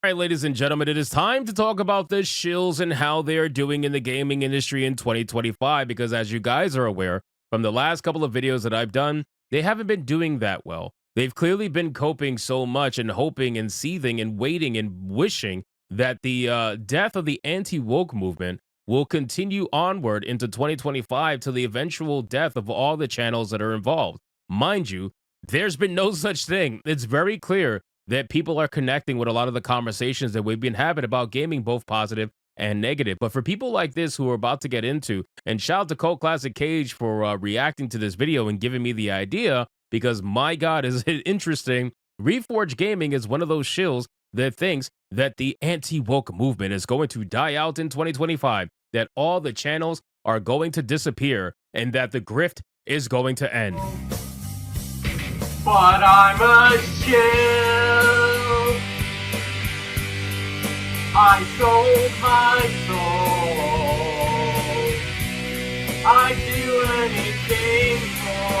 All right, ladies and gentlemen, it is time to talk about the shills and how they are doing in the gaming industry in 2025. Because as you guys are aware from the last couple of videos that I've done, they haven't been doing that well. They've clearly been coping so much and hoping and seething and waiting and wishing that the death of the anti-woke movement will continue onward into 2025 to the eventual death of all the channels that are involved. Mind you, there's been no such thing. It's very clear that people are connecting with a lot of the conversations that we've been having about gaming, both positive and negative. But for people like this who are about to get into, and shout out to Cult Classic Cage for reacting to this video and giving me the idea, because my God, is it interesting. Reforge Gaming is one of those shills that thinks that the anti-woke movement is going to die out in 2025, that all the channels are going to disappear, and that the grift is going to end. But I'm a shill. I sold my soul. I'd do anything for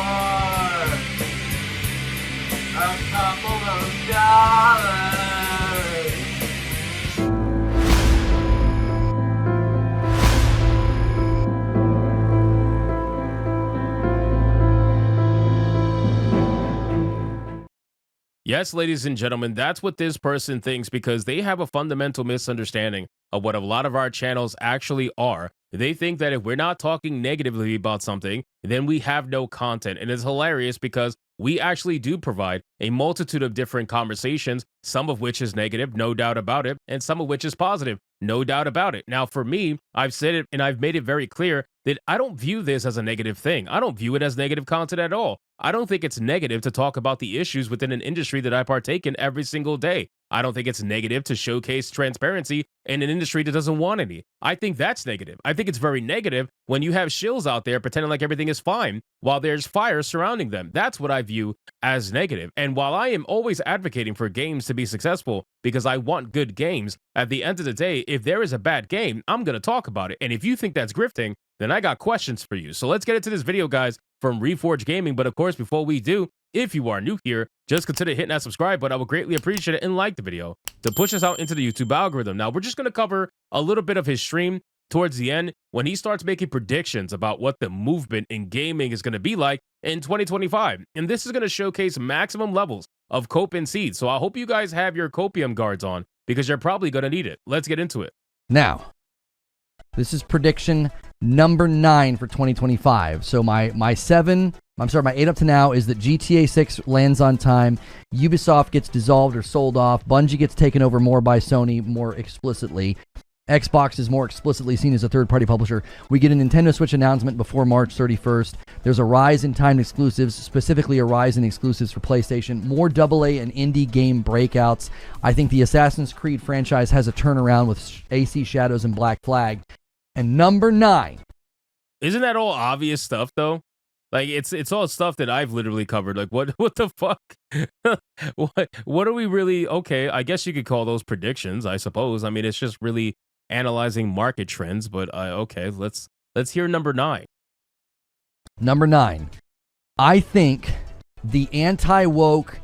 a couple of dollars. Yes, ladies and gentlemen, that's what this person thinks because they have a fundamental misunderstanding of what a lot of our channels actually are. They think that if we're not talking negatively about something, then we have no content. And it's hilarious because we actually do provide a multitude of different conversations, some of which is negative, no doubt about it, and some of which is positive, no doubt about it. Now, for me, I've said it and I've made it very clear that I don't view this as a negative thing. I don't view it as negative content at all. I don't think it's negative to talk about the issues within an industry that I partake in every single day. I don't think it's negative to showcase transparency in an industry that doesn't want any. I think that's negative. I think it's very negative when you have shills out there pretending like everything is fine while there's fire surrounding them. That's what I view as negative. And while I am always advocating for games to be successful because I want good games, at the end of the day, if there is a bad game, I'm going to talk about it. And if you think that's grifting, then I got questions for you. So let's get into this video, guys, from Reforge Gaming. But of course, before we do, if you are new here, just consider hitting that subscribe button. I would greatly appreciate it and like the video to push us out into the YouTube algorithm. Now, we're just going to cover a little bit of his stream towards the end when he starts making predictions about what the movement in gaming is going to be like in 2025. And this is going to showcase maximum levels of cope and seed. So I hope you guys have your copium guards on because you're probably going to need it. Let's get into it. Now, this is prediction number 9 for 2025. So my 8 up to now is that GTA 6 lands on time, Ubisoft gets dissolved or sold off, Bungie gets taken over more by Sony more explicitly, Xbox is more explicitly seen as a third-party publisher. We get a Nintendo Switch announcement before March 31st. There's a rise in timed exclusives, specifically a rise in exclusives for PlayStation. More AA and indie game breakouts. I think the Assassin's Creed franchise has a turnaround with AC Shadows and Black Flag. And number 9. Isn't that all obvious stuff, though? Like, it's all stuff that I've literally covered. Like, what the fuck? what are we really... Okay, I guess you could call those predictions, I suppose. I mean, it's just really analyzing market trends, but okay, let's hear number 9. Number 9. I think the anti-woke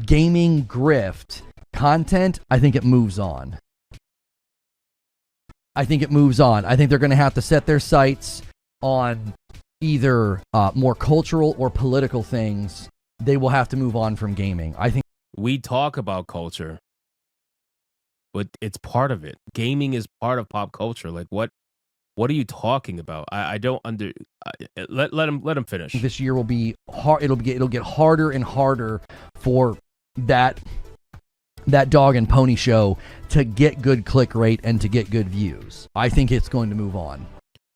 gaming grift content, I think it moves on. I think it moves on. I think they're going to have to set their sights on either more cultural or political things. They will have to move on from gaming. I think we talk about culture, but it's part of it. Gaming is part of pop culture. Like, what are you talking about? I don't let him finish. This year will be hard. It'll get harder and harder for that dog and pony show to get good click rate and to get good views. I think it's going to move on.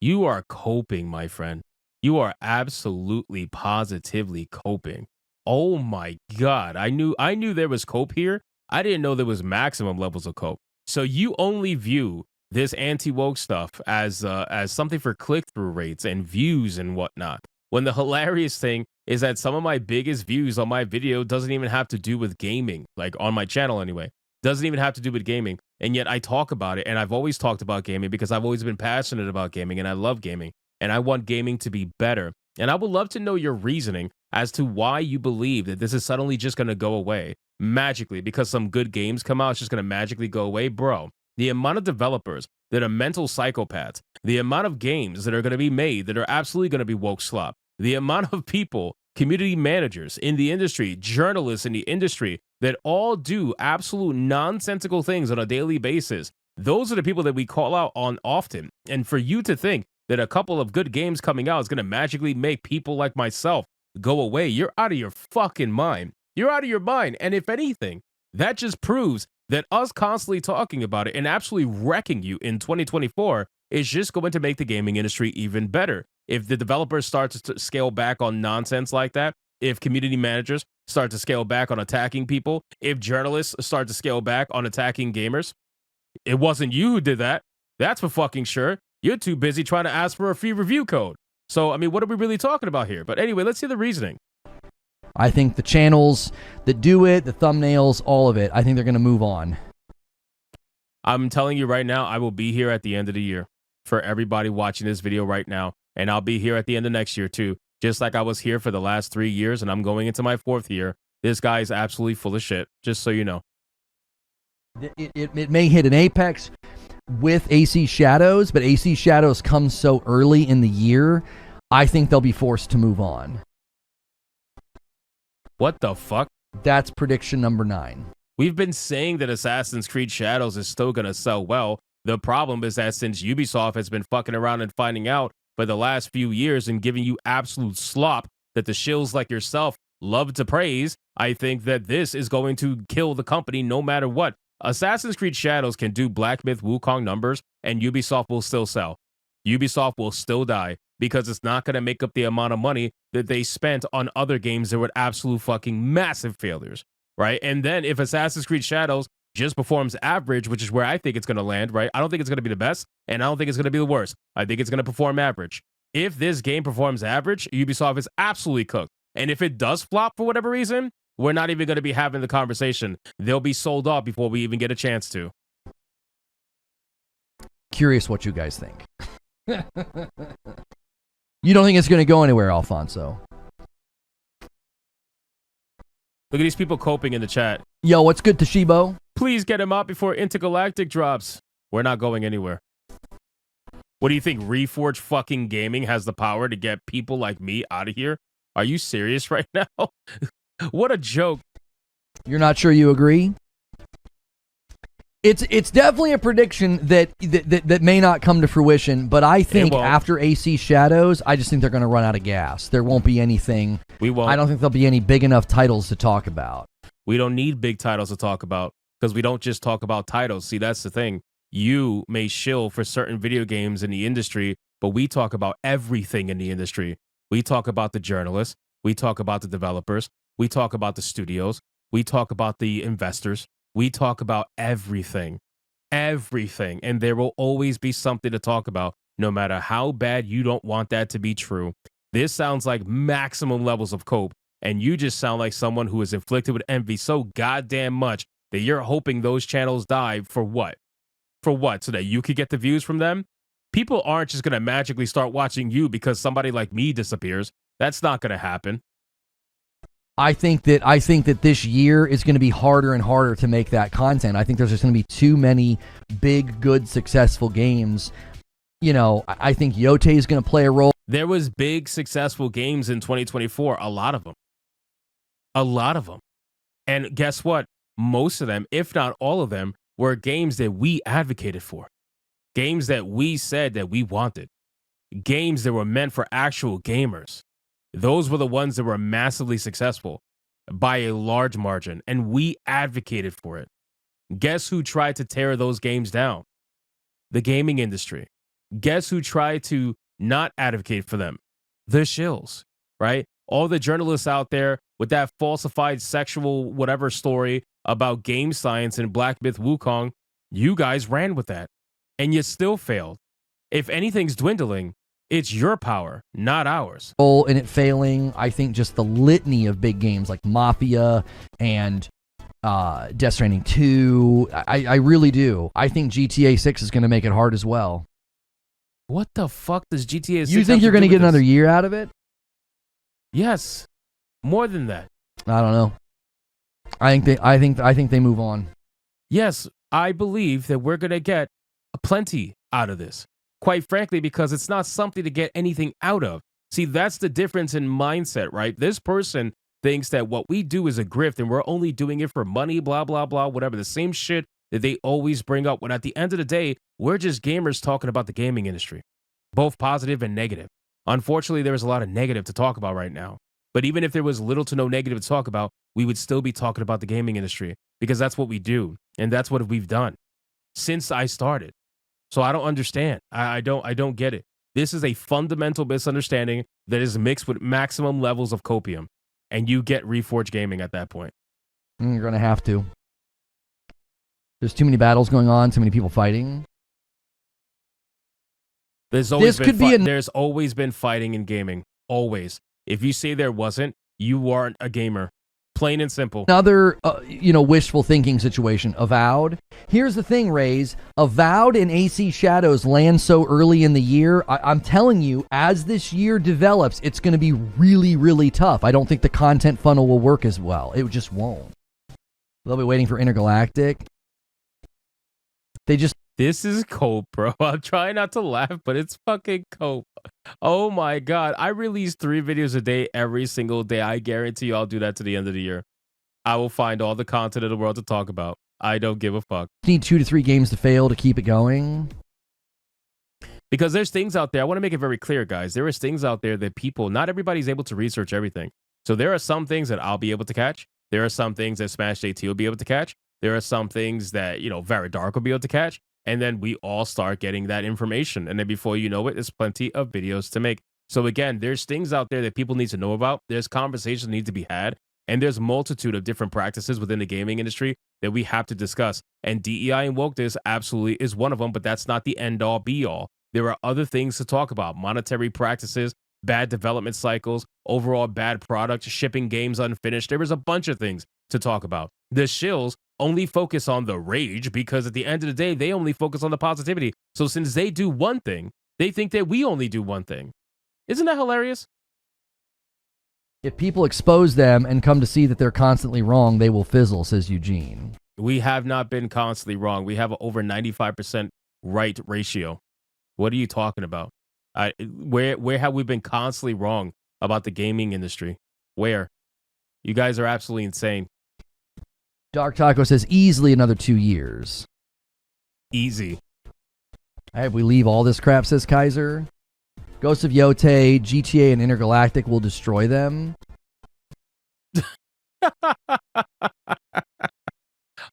You are coping, my friend. You are absolutely positively coping. Oh my God. I knew there was cope here. I didn't know there was maximum levels of cope. So you only view this anti-woke stuff as something for click-through rates and views and whatnot. When the hilarious thing is that some of my biggest views on my video doesn't even have to do with gaming, like on my channel anyway. Doesn't even have to do with gaming. And yet I talk about it, and I've always talked about gaming because I've always been passionate about gaming, and I love gaming. And I want gaming to be better. And I would love to know your reasoning as to why you believe that this is suddenly just going to go away magically because some good games come out. It's just going to magically go away. Bro, the amount of developers that are mental psychopaths, the amount of games that are going to be made that are absolutely going to be woke slop, the amount of people, community managers in the industry, journalists in the industry that all do absolute nonsensical things on a daily basis. Those are the people that we call out on often. And for you to think that a couple of good games coming out is going to magically make people like myself go away, you're out of your fucking mind. You're out of your mind. And if anything, that just proves that us constantly talking about it and absolutely wrecking you in 2024 is just going to make the gaming industry even better. If the developers start to scale back on nonsense like that, if community managers start to scale back on attacking people, if journalists start to scale back on attacking gamers, it wasn't you who did that. That's for fucking sure. You're too busy trying to ask for a free review code. So, I mean, what are we really talking about here? But anyway, let's see the reasoning. I think the channels that do it, the thumbnails, all of it, I think they're going to move on. I'm telling you right now, I will be here at the end of the year for everybody watching this video right now. And I'll be here at the end of next year too. Just like I was here for the last 3 years and I'm going into my 4th year. This guy is absolutely full of shit, just so you know. It may hit an apex with AC Shadows, but AC Shadows comes so early in the year, I think they'll be forced to move on. What the fuck? That's prediction number 9. We've been saying that Assassin's Creed Shadows is still going to sell well. The problem is that since Ubisoft has been fucking around and finding out for the last few years and giving you absolute slop that the shills like yourself love to praise, I think that this is going to kill the company no matter what. Assassin's Creed Shadows can do Black Myth Wukong numbers and Ubisoft will still sell. Ubisoft will still die because it's not going to make up the amount of money that they spent on other games that were absolute fucking massive failures, right? And then if Assassin's Creed Shadows just performs average, which is where I think it's going to land, right? I don't think it's going to be the best, and I don't think it's going to be the worst. I think it's going to perform average. If this game performs average, Ubisoft is absolutely cooked. And if it does flop for whatever reason, we're not even going to be having the conversation. They'll be sold off before we even get a chance to. Curious what you guys think. You don't think it's going to go anywhere, Alfonso? Look at these people coping in the chat. Yo, what's good, Toshibo? Please get him out before Intergalactic drops. We're not going anywhere. What do you think? Reforge fucking Gaming has the power to get people like me out of here? Are you serious right now? What a joke. You're not sure you agree? It's definitely a prediction that may not come to fruition, but I think after AC Shadows, I just think they're going to run out of gas. There won't be anything. We won't. I don't think there'll be any big enough titles to talk about. We don't need big titles to talk about because we don't just talk about titles. See, that's the thing. You may shill for certain video games in the industry, but we talk about everything in the industry. We talk about the journalists. We talk about the developers. We talk about the studios. We talk about the investors. We talk about everything, everything. And there will always be something to talk about, no matter how bad you don't want that to be true. This sounds like maximum levels of cope. And you just sound like someone who is inflicted with envy so goddamn much that you're hoping those channels die for what? For what? So that you could get the views from them? People aren't just going to magically start watching you because somebody like me disappears. That's not going to happen. I think that this year is going to be harder and harder to make that content. I think there's just going to be too many big, good, successful games. You know, I think Yote is going to play a role. There was big, successful games in 2024. A lot of them. A lot of them. And guess what? Most of them, if not all of them, were games that we advocated for. Games that we said that we wanted. Games that were meant for actual gamers. Those were the ones that were massively successful by a large margin, and we advocated for it. Guess who tried to tear those games down? The gaming industry. Guess who tried to not advocate for them? The shills, right? All the journalists out there with that falsified sexual whatever story about game science and Black Myth Wukong, you guys ran with that, and you still failed. If anything's dwindling, it's your power, not ours. In it failing, I think just the litany of big games like Mafia and Death Stranding 2, I really do. I think GTA 6 is going to make it hard as well. What the fuck does GTA 6 You think you're going to get another year out of it? Yes, more than that. I don't know. I think they move on. Yes, I believe that we're going to get plenty out of this. Quite frankly, because it's not something to get anything out of. See, that's the difference in mindset, right? This person thinks that what we do is a grift and we're only doing it for money, blah, blah, blah, whatever. The same shit that they always bring up. When at the end of the day, we're just gamers talking about the gaming industry, both positive and negative. Unfortunately, there is a lot of negative to talk about right now. But even if there was little to no negative to talk about, we would still be talking about the gaming industry because that's what we do. And that's what we've done since I started. So I don't understand. I don't get it. This is a fundamental misunderstanding that is mixed with maximum levels of copium. And you get Reforged Gaming at that point. You're going to have to. There's too many battles going on, too many people fighting. There's always been fighting in gaming. Always. If you say there wasn't, you aren't a gamer. Plain and simple. Another, wishful thinking situation. Avowed. Here's the thing, Raze. Avowed and AC Shadows land so early in the year. I'm telling you, as this year develops, it's going to be really, really tough. I don't think the content funnel will work as well. It just won't. They'll be waiting for Intergalactic. This is cope, bro. I'm trying not to laugh, but it's fucking cope. Oh my God. I release 3 videos a day every single day. I guarantee you I'll do that to the end of the year. I will find all the content in the world to talk about. I don't give a fuck. Need 2 to 3 games to fail to keep it going. Because there's things out there. I want to make it very clear, guys. There is things out there that not everybody's able to research everything. So there are some things that I'll be able to catch. There are some things that Smash JT will be able to catch. There are some things that, Very Dark will be able to catch. And then we all start getting that information. And then before you know it, there's plenty of videos to make. So again, there's things out there that people need to know about. There's conversations that need to be had. And there's a multitude of different practices within the gaming industry that we have to discuss. And DEI and wokeness absolutely is one of them, but that's not the end all be all. There are other things to talk about. Monetary practices, bad development cycles, overall bad product, shipping games unfinished. There is a bunch of things to talk about. The shills only focus on the rage because at the end of the day, they only focus on the positivity. So since they do one thing, they think that we only do one thing. Isn't that hilarious? If people expose them and come to see that they're constantly wrong, they will fizzle, says Eugene. We have not been constantly wrong. We have an over 95% right ratio. What are you talking about? Where have we been constantly wrong about the gaming industry? Where? You guys are absolutely insane. Dark Taco says easily another 2 years. Easy. If we leave all this crap, says Kaiser. Ghost of Yote, GTA, and Intergalactic will destroy them.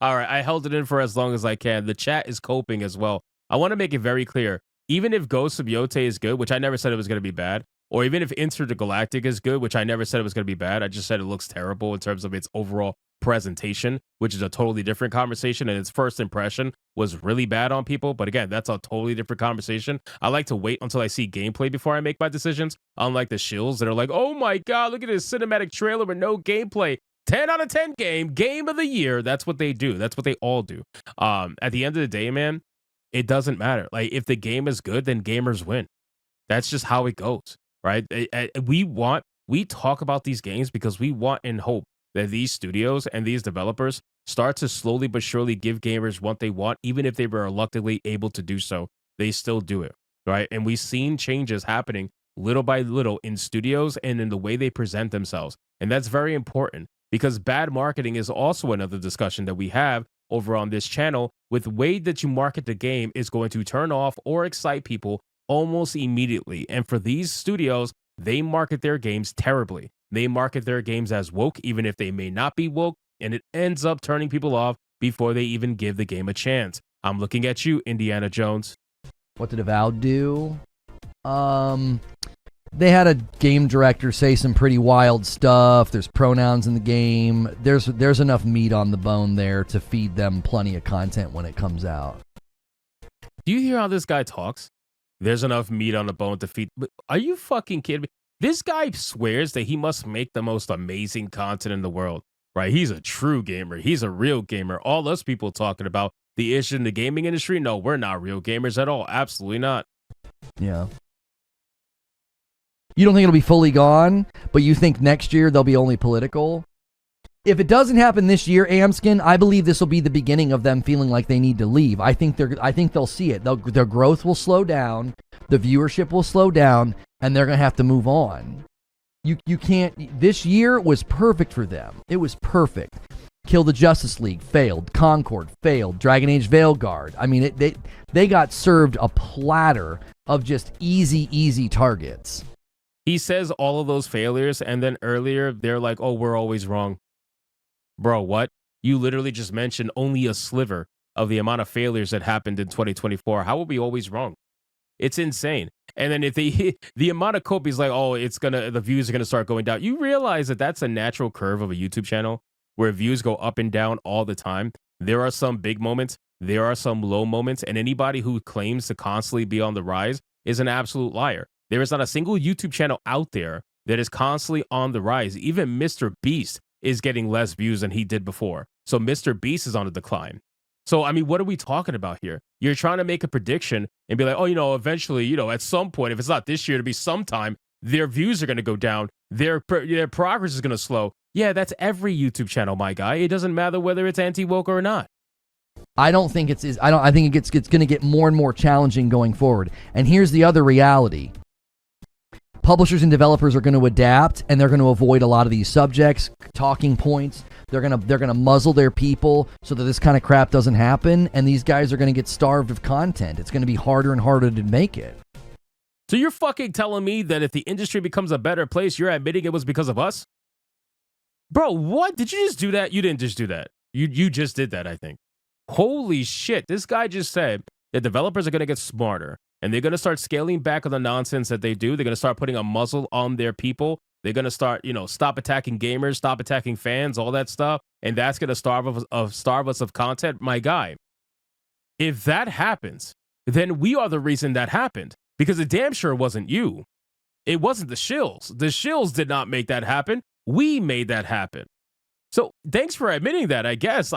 All right, I held it in for as long as I can. The chat is coping as well. I want to make it very clear. Even if Ghost of Yote is good, which I never said it was going to be bad, or even if Intergalactic is good, which I never said it was going to be bad, I just said it looks terrible in terms of its overall presentation, which is a totally different conversation, and its first impression was really bad on people. But again, that's a totally different conversation. I like to wait until I see gameplay before I make my decisions, unlike the shills that are like, oh my God, look at this cinematic trailer with no gameplay. 10 out of 10 game of the year. That's what they do. That's what they all do. At the end of the day, man, it doesn't matter. Like, if the game is good, then gamers win. That's just how it goes, right? We talk about these games because we want and hope that these studios and these developers start to slowly but surely give gamers what they want, even if they were reluctantly able to do so. They still do it, right? And we've seen changes happening little by little in studios and in the way they present themselves. And that's very important because bad marketing is also another discussion that we have over on this channel. With the way that you market the game is going to turn off or excite people almost immediately. And for these studios, they market their games terribly. They market their games as woke, even if they may not be woke, and it ends up turning people off before they even give the game a chance. I'm looking at you, Indiana Jones. What did Avowed do? They had a game director say some pretty wild stuff. There's pronouns in the game. There's enough meat on the bone there to feed them plenty of content when it comes out. Do you hear how this guy talks? There's enough meat on the bone to feed. Are you fucking kidding me? This guy swears that he must make the most amazing content in the world, right? He's a true gamer. He's a real gamer. All us people talking about the issue in the gaming industry, no, we're not real gamers at all. Absolutely not. Yeah. You don't think it'll be fully gone, but you think next year they'll be only political? If it doesn't happen this year, Amskin, I believe this will be the beginning of them feeling like they need to leave. I think they'll see it. Their growth will slow down, the viewership will slow down, and they're gonna have to move on. You can't. This year was perfect for them. It was perfect. Kill the Justice League failed. Concord failed. Dragon Age Veilguard. I mean, they got served a platter of just easy targets. He says all of those failures, and then earlier they're like, "Oh, we're always wrong." Bro, what? You literally just mentioned only a sliver of the amount of failures that happened in 2024. How are we always wrong? It's insane. And then if the amount of cope is like, oh, the views are gonna start going down. You realize that that's a natural curve of a YouTube channel where views go up and down all the time. There are some big moments, there are some low moments, and anybody who claims to constantly be on the rise is an absolute liar. There is not a single YouTube channel out there that is constantly on the rise. Even Mr. Beast is getting less views than he did before. So Mr. Beast is on a decline. So, I mean, what are we talking about here? You're trying to make a prediction and be like, oh, eventually, at some point, if it's not this year, it'll be sometime, their views are going to go down. Their progress is going to slow. Yeah, that's every YouTube channel, my guy. It doesn't matter whether it's anti-woke or not. I think it's going to get more and more challenging going forward. And here's the other reality. Publishers and developers are going to adapt, and they're going to avoid a lot of these subjects, talking points. They're gonna muzzle their people so that this kind of crap doesn't happen, and these guys are going to get starved of content. It's going to be harder and harder to make it. So you're fucking telling me that if the industry becomes a better place, you're admitting it was because of us? Bro, what? Did you just do that? You didn't just do that. You just did that, I think. Holy shit. This guy just said that developers are going to get smarter, and they're going to start scaling back on the nonsense that they do. They're going to start putting a muzzle on their people. They're going to start, stop attacking gamers, stop attacking fans, all that stuff. And that's going to starve us of content. My guy, if that happens, then we are the reason that happened. Because it damn sure wasn't you. It wasn't the Shills. The Shills did not make that happen. We made that happen. So thanks for admitting that, I guess.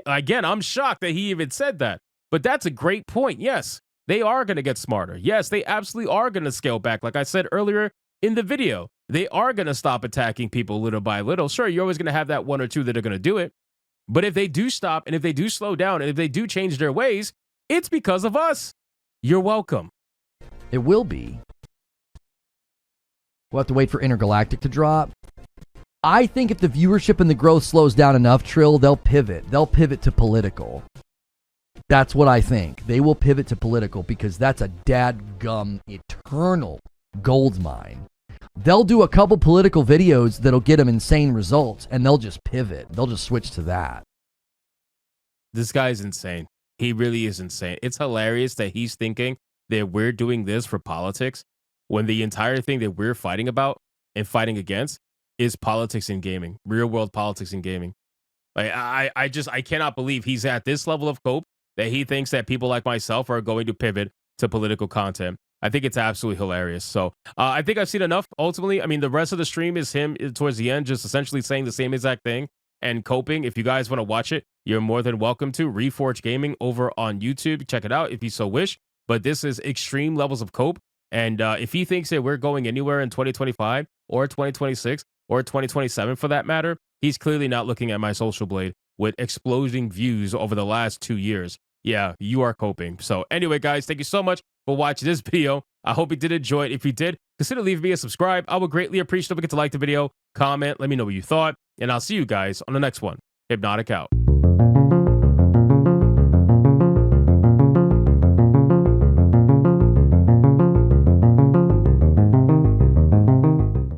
Again, I'm shocked that he even said that. But that's a great point. Yes, they are going to get smarter. Yes, they absolutely are going to scale back. Like I said earlier in the video, they are going to stop attacking people little by little. Sure, you're always going to have that one or two that are going to do it. But if they do stop, and if they do slow down, and if they do change their ways, it's because of us. You're welcome. It will be. We'll have to wait for Intergalactic to drop. I think if the viewership and the growth slows down enough, Trill, they'll pivot. They'll pivot to political. That's what I think. They will pivot to political because that's a dadgum eternal gold mine. They'll do a couple political videos that'll get them insane results, and they'll just pivot. They'll just switch to that. This guy's insane. He really is insane. It's hilarious that he's thinking that we're doing this for politics when the entire thing that we're fighting about and fighting against is politics in gaming, real world politics in gaming. Like I cannot believe he's at this level of cope that he thinks that people like myself are going to pivot to political content. I think it's absolutely hilarious. So I think I've seen enough. Ultimately, I mean, the rest of the stream is him towards the end, just essentially saying the same exact thing and coping. If you guys want to watch it, you're more than welcome to. Reforge Gaming over on YouTube. Check it out if you so wish. But this is extreme levels of cope. And if he thinks that we're going anywhere in 2025 or 2026 or 2027 for that matter, he's clearly not looking at my social blade with exploding views over the last 2 years. Yeah, you are coping. So anyway, guys, thank you so much for watching this video. I hope you did enjoy it. If you did, consider leaving me a subscribe. I would greatly appreciate it. Don't forget to like the video, comment, let me know what you thought, and I'll see you guys on the next one. Hypnotic out.